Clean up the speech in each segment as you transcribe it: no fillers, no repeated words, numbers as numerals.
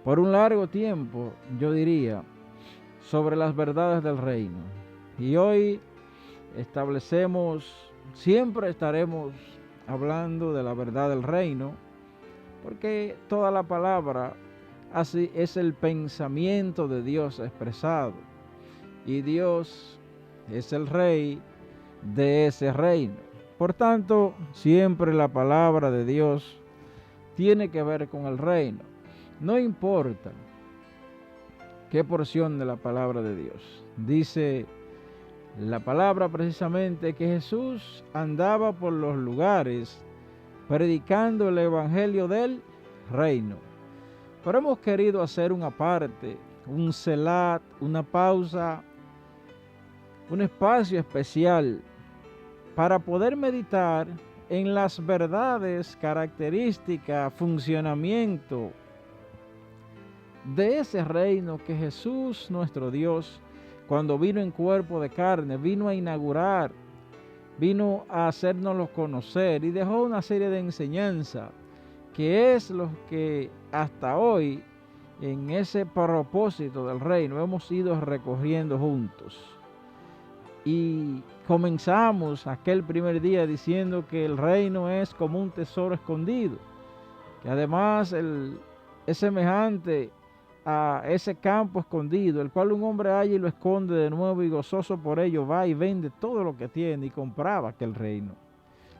por un largo tiempo, yo diría, sobre las verdades del reino. Y hoy siempre estaremos hablando de la verdad del reino, porque toda la palabra así es el pensamiento de Dios expresado. Y Dios es el rey de ese reino. Por tanto, siempre la palabra de Dios tiene que ver con el reino. No importa qué porción de la palabra de Dios. Dice la palabra precisamente que Jesús andaba por los lugares predicando el evangelio del reino. Pero hemos querido hacer una parte, un selat, una pausa, un espacio especial para poder meditar en las verdades, características, funcionamiento de ese reino que Jesús, nuestro Dios, cuando vino en cuerpo de carne, vino a inaugurar, vino a hacérnoslo conocer y dejó una serie de enseñanzas que es lo que hasta hoy en ese propósito del reino hemos ido recorriendo juntos. Y comenzamos aquel primer día diciendo que el reino es como un tesoro escondido, que además es semejante a ese campo escondido, el cual un hombre halla y lo esconde de nuevo y gozoso por ello va y vende todo lo que tiene y compraba aquel reino.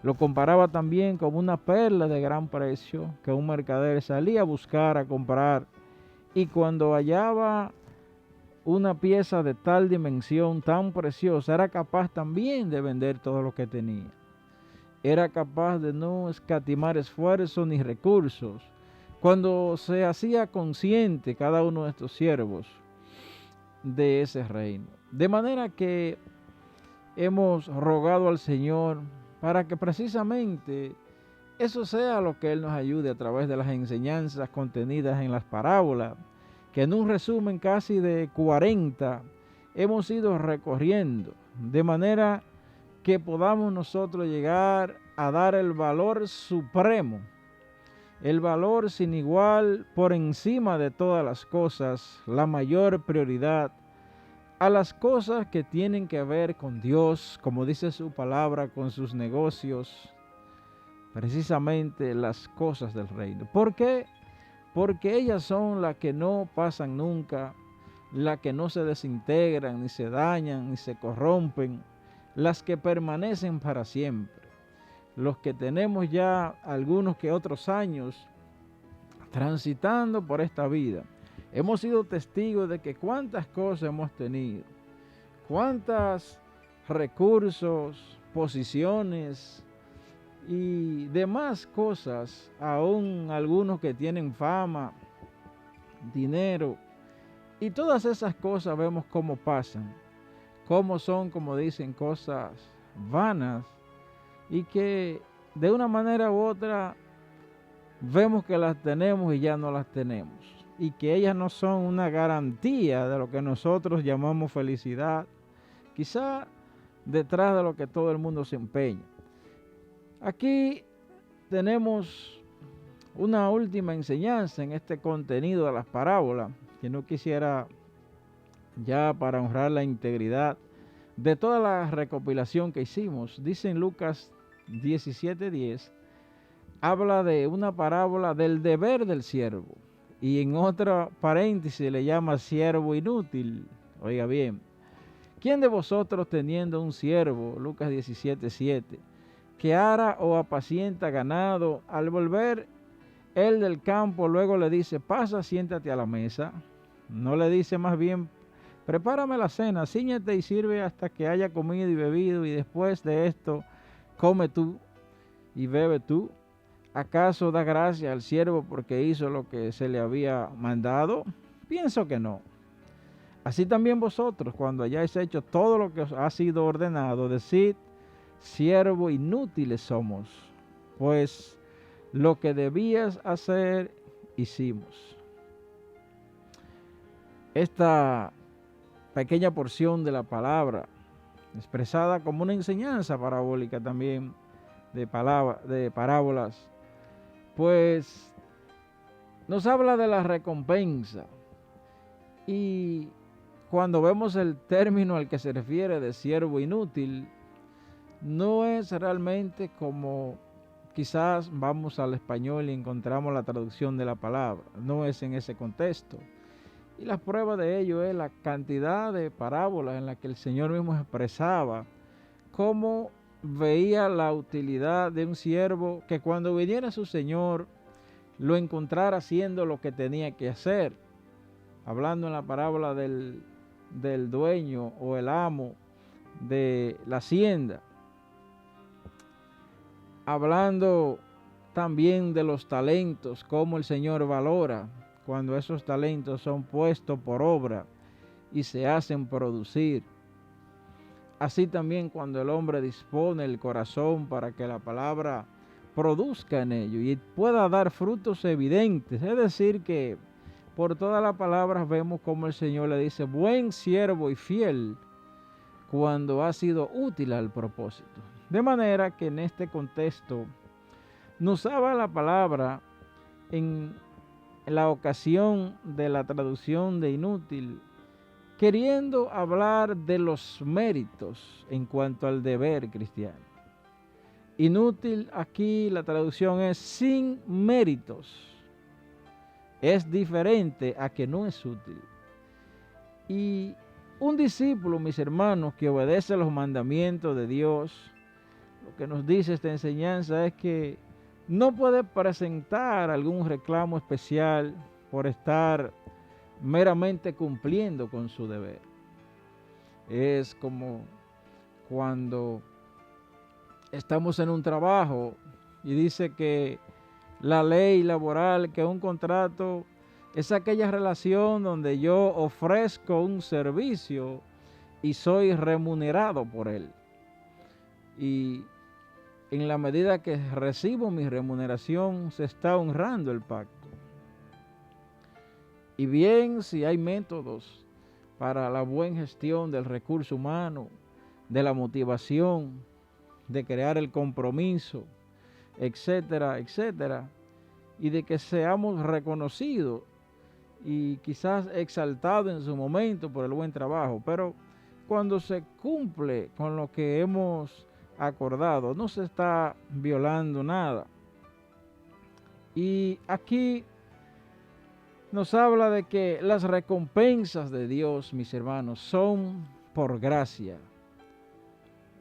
Lo comparaba también como una perla de gran precio que un mercader salía a buscar, a comprar, y cuando hallaba una pieza de tal dimensión, tan preciosa, era capaz también de vender todo lo que tenía. Era capaz de no escatimar esfuerzo ni recursos. Cuando se hacía consciente cada uno de estos siervos de ese reino. De manera que hemos rogado al Señor para que precisamente eso sea lo que Él nos ayude a través de las enseñanzas contenidas en las parábolas, que en un resumen casi de 40 hemos ido recorriendo, de manera que podamos nosotros llegar a dar el valor supremo, el valor sin igual por encima de todas las cosas, la mayor prioridad a las cosas que tienen que ver con Dios, como dice su palabra, con sus negocios, precisamente las cosas del reino. ¿Por qué? Porque ellas son las que no pasan nunca, las que no se desintegran, ni se dañan, ni se corrompen, las que permanecen para siempre. Los que tenemos ya algunos que otros años transitando por esta vida, hemos sido testigos de que cuántas cosas hemos tenido, cuántos recursos, posiciones y demás cosas, aún algunos que tienen fama, dinero, y todas esas cosas vemos cómo pasan, cómo son, como dicen, cosas vanas y que de una manera u otra vemos que las tenemos y ya no las tenemos, y que ellas no son una garantía de lo que nosotros llamamos felicidad, quizá detrás de lo que todo el mundo se empeña. Aquí tenemos una última enseñanza en este contenido de las parábolas, que no quisiera ya para honrar la integridad de toda la recopilación que hicimos. Dice en Lucas 17:10, habla de una parábola del deber del siervo, y en otra paréntesis le llama siervo inútil. Oiga bien, ¿quién de vosotros teniendo un siervo, Lucas 17:7, que ara o apacienta ganado, al volver él del campo luego le dice, pasa, siéntate a la mesa? No le dice más bien, prepárame la cena, cíñete y sirve hasta que haya comido y bebido, y después de esto come tú y bebe tú. ¿Acaso da gracia al siervo porque hizo lo que se le había mandado? Pienso que no. Así también vosotros, cuando hayáis hecho todo lo que os ha sido ordenado, decid, siervo inútiles somos, pues lo que debías hacer, hicimos. Esta pequeña porción de la palabra, expresada como una enseñanza parabólica también de parábolas, pues nos habla de la recompensa. Y cuando vemos el término al que se refiere de siervo inútil, no es realmente como quizás vamos al español y encontramos la traducción de la palabra. No es en ese contexto. Y la prueba de ello es la cantidad de parábolas en las que el Señor mismo expresaba cómo veía la utilidad de un siervo que cuando viniera su Señor lo encontrara haciendo lo que tenía que hacer. Hablando en la parábola del dueño o el amo de la hacienda. Hablando también de los talentos, cómo el Señor valora cuando esos talentos son puestos por obra y se hacen producir. Así también cuando el hombre dispone el corazón para que la palabra produzca en ello y pueda dar frutos evidentes. Es decir, que por todas las palabras vemos como el Señor le dice, buen siervo y fiel, cuando ha sido útil al propósito. De manera que en este contexto nos usaba la palabra en la ocasión de la traducción de inútil, queriendo hablar de los méritos en cuanto al deber cristiano. Inútil aquí la traducción es sin méritos. Es diferente a que no es útil. Y un discípulo, mis hermanos, que obedece los mandamientos de Dios, lo que nos dice esta enseñanza es que no puede presentar algún reclamo especial por estar meramente cumpliendo con su deber. Es como cuando estamos en un trabajo y dice que la ley laboral, que un contrato es aquella relación donde yo ofrezco un servicio y soy remunerado por él. Y en la medida que recibo mi remuneración, se está honrando el pacto. Y bien, si hay métodos para la buena gestión del recurso humano, de la motivación, de crear el compromiso, etcétera, etcétera, y de que seamos reconocidos y quizás exaltados en su momento por el buen trabajo, pero cuando se cumple con lo que hemos acordado, no se está violando nada. Y aquí nos habla de que las recompensas de Dios, mis hermanos, son por gracia.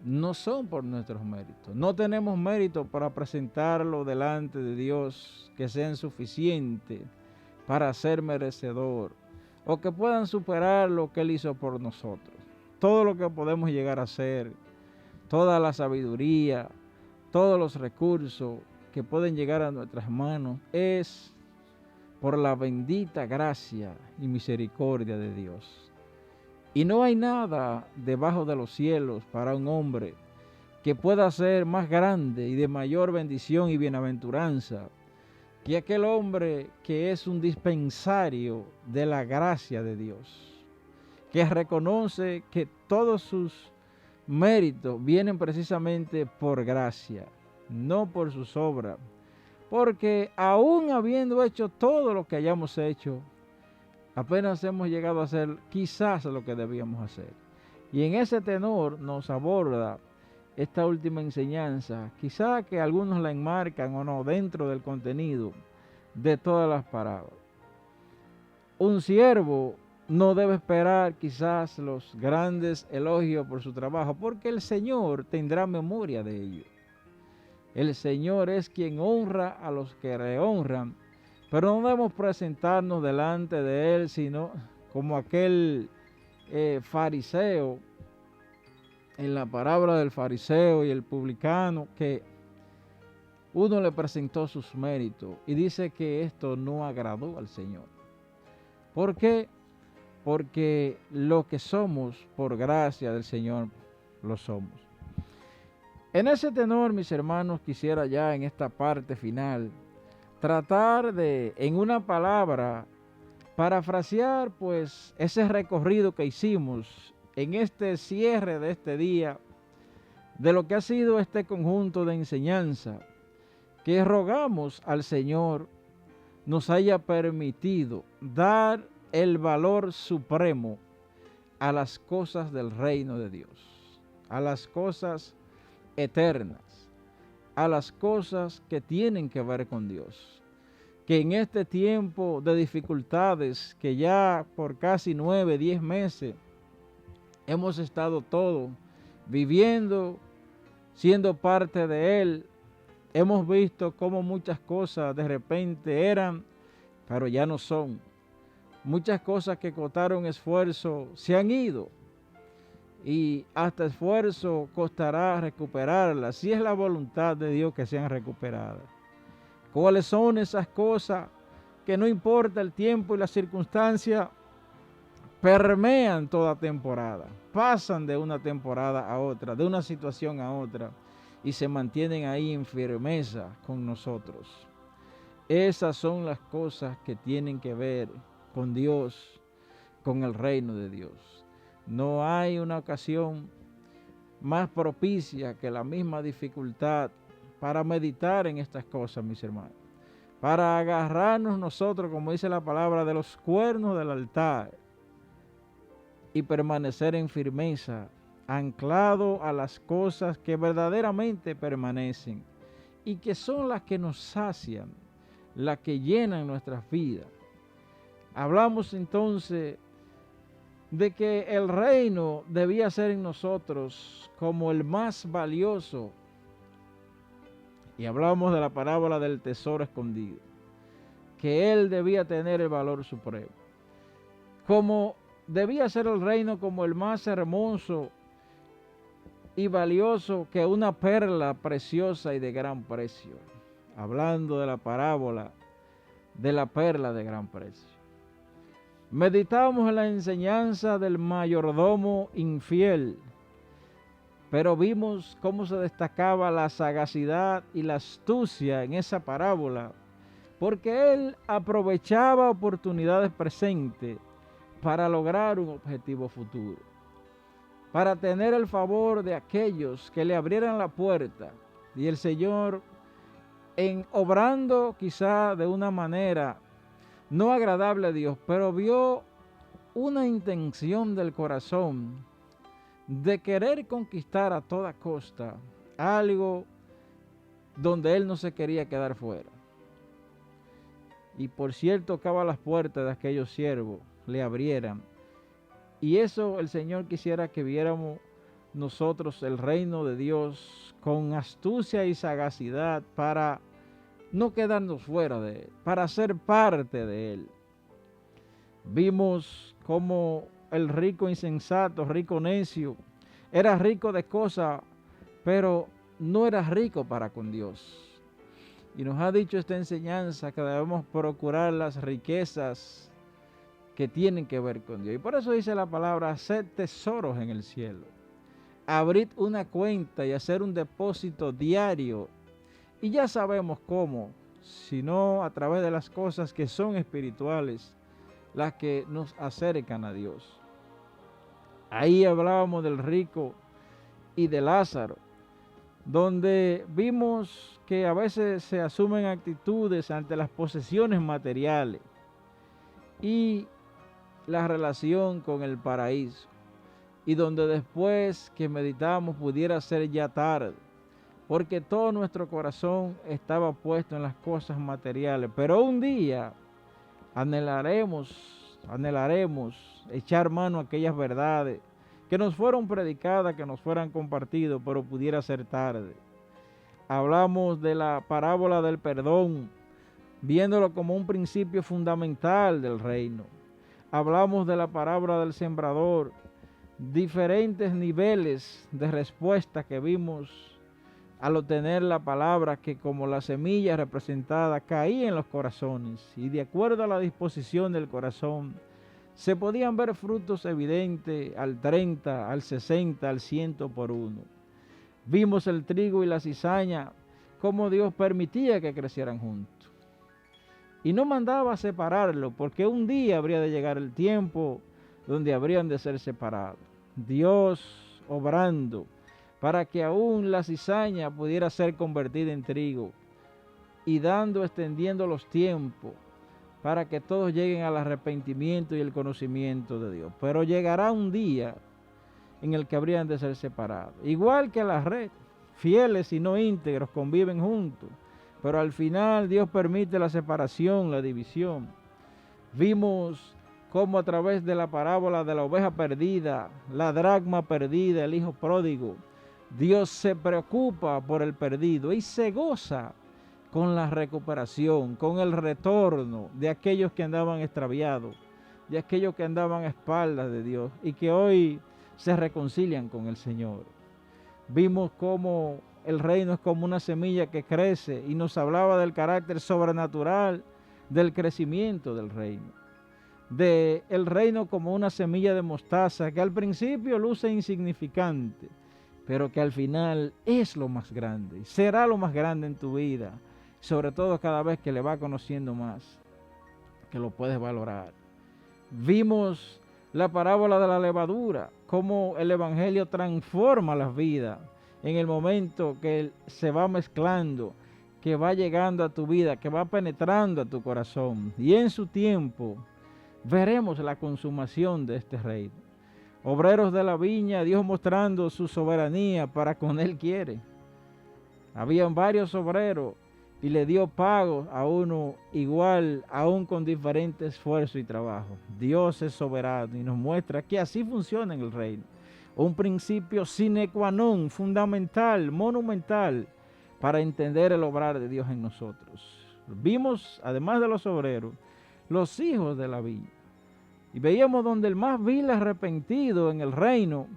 No son por nuestros méritos. No tenemos mérito para presentarlo delante de Dios que sean suficientes para ser merecedor o que puedan superar lo que Él hizo por nosotros. Todo lo que podemos llegar a hacer, toda la sabiduría, todos los recursos que pueden llegar a nuestras manos es por la bendita gracia y misericordia de Dios. Y no hay nada debajo de los cielos para un hombre que pueda ser más grande y de mayor bendición y bienaventuranza que aquel hombre que es un dispensario de la gracia de Dios, que reconoce que todos sus méritos vienen precisamente por gracia, no por sus obras, porque aún habiendo hecho todo lo que hayamos hecho, apenas hemos llegado a hacer quizás lo que debíamos hacer. Y en ese tenor nos aborda esta última enseñanza, quizás que algunos la enmarcan o no dentro del contenido de todas las parábolas. Un siervo no debe esperar quizás los grandes elogios por su trabajo, porque el Señor tendrá memoria de ello. El Señor es quien honra a los que le honran, pero no debemos presentarnos delante de Él, sino como aquel fariseo, en la parábola del fariseo y el publicano, que uno le presentó sus méritos y dice que esto no agradó al Señor. ¿Por qué? Porque lo que somos por gracia del Señor lo somos. En ese tenor, mis hermanos, quisiera ya en esta parte final tratar de, en una palabra, parafrasear pues ese recorrido que hicimos en este cierre de este día, de lo que ha sido este conjunto de enseñanza, que rogamos al Señor nos haya permitido dar el valor supremo a las cosas del reino de Dios, a las cosas eternas, a las cosas que tienen que ver con Dios. Que en este tiempo de dificultades, que ya por casi 9, 10 meses hemos estado todos viviendo, siendo parte de Él, hemos visto cómo muchas cosas de repente eran, pero ya no son. Muchas cosas que costaron esfuerzo se han ido y hasta esfuerzo costará recuperarlas, si es la voluntad de Dios que sean recuperadas. ¿Cuáles son esas cosas que no importa el tiempo y la circunstancia, permean toda temporada, pasan de una temporada a otra, de una situación a otra y se mantienen ahí en firmeza con nosotros? Esas son las cosas que tienen que ver con Dios, con el reino de Dios. No hay una ocasión más propicia que la misma dificultad para meditar en estas cosas, mis hermanos. Para agarrarnos nosotros, como dice la palabra, de los cuernos del altar y permanecer en firmeza, anclado a las cosas que verdaderamente permanecen y que son las que nos sacian, las que llenan nuestras vidas. Hablamos entonces de que el reino debía ser en nosotros como el más valioso, y hablamos de la parábola del tesoro escondido, que él debía tener el valor supremo, como debía ser el reino como el más hermoso y valioso que una perla preciosa y de gran precio. Hablando de la parábola de la perla de gran precio. Meditamos en la enseñanza del mayordomo infiel, pero vimos cómo se destacaba la sagacidad y la astucia en esa parábola, porque él aprovechaba oportunidades presentes para lograr un objetivo futuro, para tener el favor de aquellos que le abrieran la puerta. Y el Señor, en obrando quizá de una manera no agradable a Dios, pero vio una intención del corazón de querer conquistar a toda costa algo donde él no se quería quedar fuera. Y por cierto, tocaba las puertas de aquellos siervos, le abrieran. Y eso el Señor quisiera que viéramos nosotros el reino de Dios con astucia y sagacidad para no quedarnos fuera de Él, para ser parte de Él. Vimos cómo el rico insensato, rico necio, era rico de cosas, pero no era rico para con Dios. Y nos ha dicho esta enseñanza que debemos procurar las riquezas que tienen que ver con Dios. Y por eso dice la palabra, haced tesoros en el cielo. Abrid una cuenta y hacer un depósito diario. Y ya sabemos cómo, sino a través de las cosas que son espirituales, las que nos acercan a Dios. Ahí hablábamos del rico y de Lázaro, donde vimos que a veces se asumen actitudes ante las posesiones materiales y la relación con el paraíso, y donde después que meditamos pudiera ser ya tarde, porque todo nuestro corazón estaba puesto en las cosas materiales. Pero un día anhelaremos echar mano a aquellas verdades que nos fueron predicadas, que nos fueran compartidas, pero pudiera ser tarde. Hablamos de la parábola del perdón, viéndolo como un principio fundamental del reino. Hablamos de la parábola del sembrador, diferentes niveles de respuesta que vimos al obtener la palabra, que como la semilla representada caía en los corazones, y de acuerdo a la disposición del corazón se podían ver frutos evidentes al 30, al 60, al 100 por uno. Vimos el trigo y la cizaña, cómo Dios permitía que crecieran juntos y no mandaba separarlo, porque un día habría de llegar el tiempo donde habrían de ser separados. Dios obrando para que aún la cizaña pudiera ser convertida en trigo, y extendiendo los tiempos, para que todos lleguen al arrepentimiento y el conocimiento de Dios. Pero llegará un día en el que habrían de ser separados. Igual que la red, fieles y no íntegros conviven juntos, pero al final Dios permite la separación, la división. Vimos cómo a través de la parábola de la oveja perdida, la dracma perdida, el hijo pródigo, Dios se preocupa por el perdido y se goza con la recuperación, con el retorno de aquellos que andaban extraviados, de aquellos que andaban a espaldas de Dios y que hoy se reconcilian con el Señor. Vimos cómo el reino es como una semilla que crece y nos hablaba del carácter sobrenatural del crecimiento del reino. De el reino como una semilla de mostaza que al principio luce insignificante, pero que al final es lo más grande, será lo más grande en tu vida, sobre todo cada vez que le vas conociendo más, que lo puedes valorar. Vimos la parábola de la levadura, cómo el evangelio transforma las vidas en el momento que se va mezclando, que va llegando a tu vida, que va penetrando a tu corazón, y en su tiempo veremos la consumación de este reino. Obreros de la viña, Dios mostrando su soberanía para con Él quiere. Habían varios obreros y le dio pago a uno igual, aún con diferente esfuerzo y trabajo. Dios es soberano y nos muestra que así funciona en el reino. Un principio sine qua non, fundamental, monumental, para entender el obrar de Dios en nosotros. Vimos, además de los obreros, los hijos de la viña. Y veíamos donde el más vil arrepentido en el reino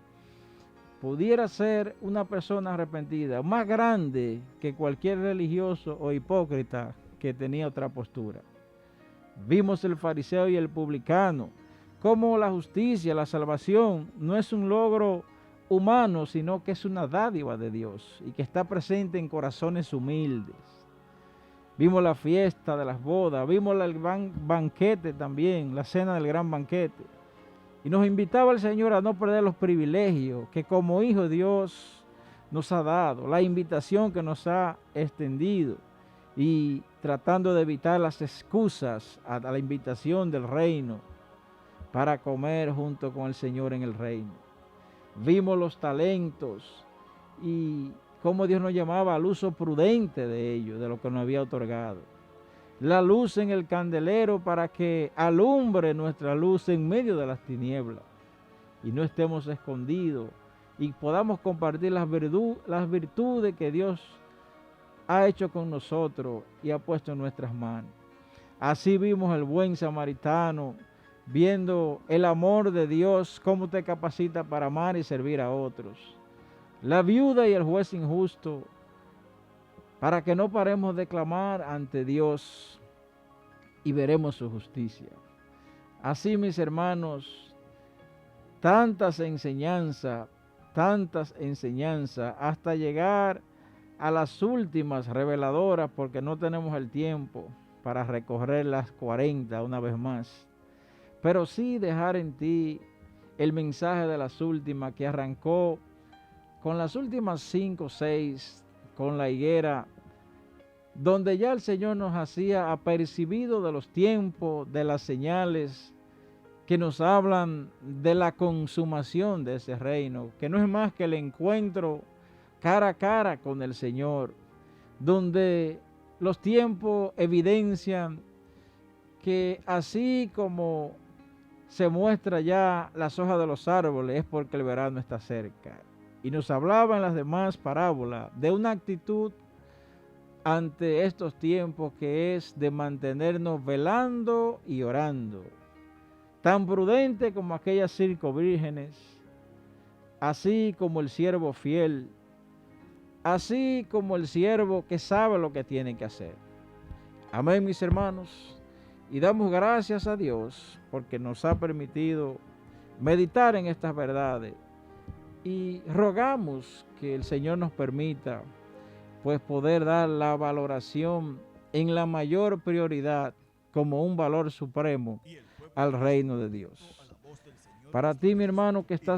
pudiera ser una persona arrepentida, más grande que cualquier religioso o hipócrita que tenía otra postura. Vimos el fariseo y el publicano, cómo la justicia, la salvación, no es un logro humano, sino que es una dádiva de Dios y que está presente en corazones humildes. Vimos la fiesta de las bodas, vimos el gran banquete también, la cena del gran banquete. Y nos invitaba el Señor a no perder los privilegios que como hijo Dios nos ha dado, la invitación que nos ha extendido y tratando de evitar las excusas a la invitación del reino para comer junto con el Señor en el reino. Vimos los talentos y cómo Dios nos llamaba al uso prudente de ellos, de lo que nos había otorgado. La luz en el candelero para que alumbre nuestra luz en medio de las tinieblas y no estemos escondidos y podamos compartir las virtudes que Dios ha hecho con nosotros y ha puesto en nuestras manos. Así vimos el buen samaritano, viendo el amor de Dios, cómo te capacita para amar y servir a otros. La viuda y el juez injusto, para que no paremos de clamar ante Dios y veremos su justicia. Así, mis hermanos, tantas enseñanzas, hasta llegar a las últimas reveladoras, porque no tenemos el tiempo para recorrer las 40 una vez más, pero sí dejar en ti el mensaje de las últimas que arrancó con las últimas 5 o 6, con la higuera, donde ya el Señor nos hacía apercibido de los tiempos, de las señales que nos hablan de la consumación de ese reino, que no es más que el encuentro cara a cara con el Señor, donde los tiempos evidencian que así como se muestra ya las hojas de los árboles, es porque el verano está cerca. Y nos hablaba en las demás parábolas de una actitud ante estos tiempos que es de mantenernos velando y orando, tan prudente como aquellas 5 vírgenes, así como el siervo fiel, así como el siervo que sabe lo que tiene que hacer. Amén, mis hermanos, y damos gracias a Dios porque nos ha permitido meditar en estas verdades y rogamos que el Señor nos permita pues poder dar la valoración en la mayor prioridad como un valor supremo al reino de Dios. Para ti, mi hermano, que estás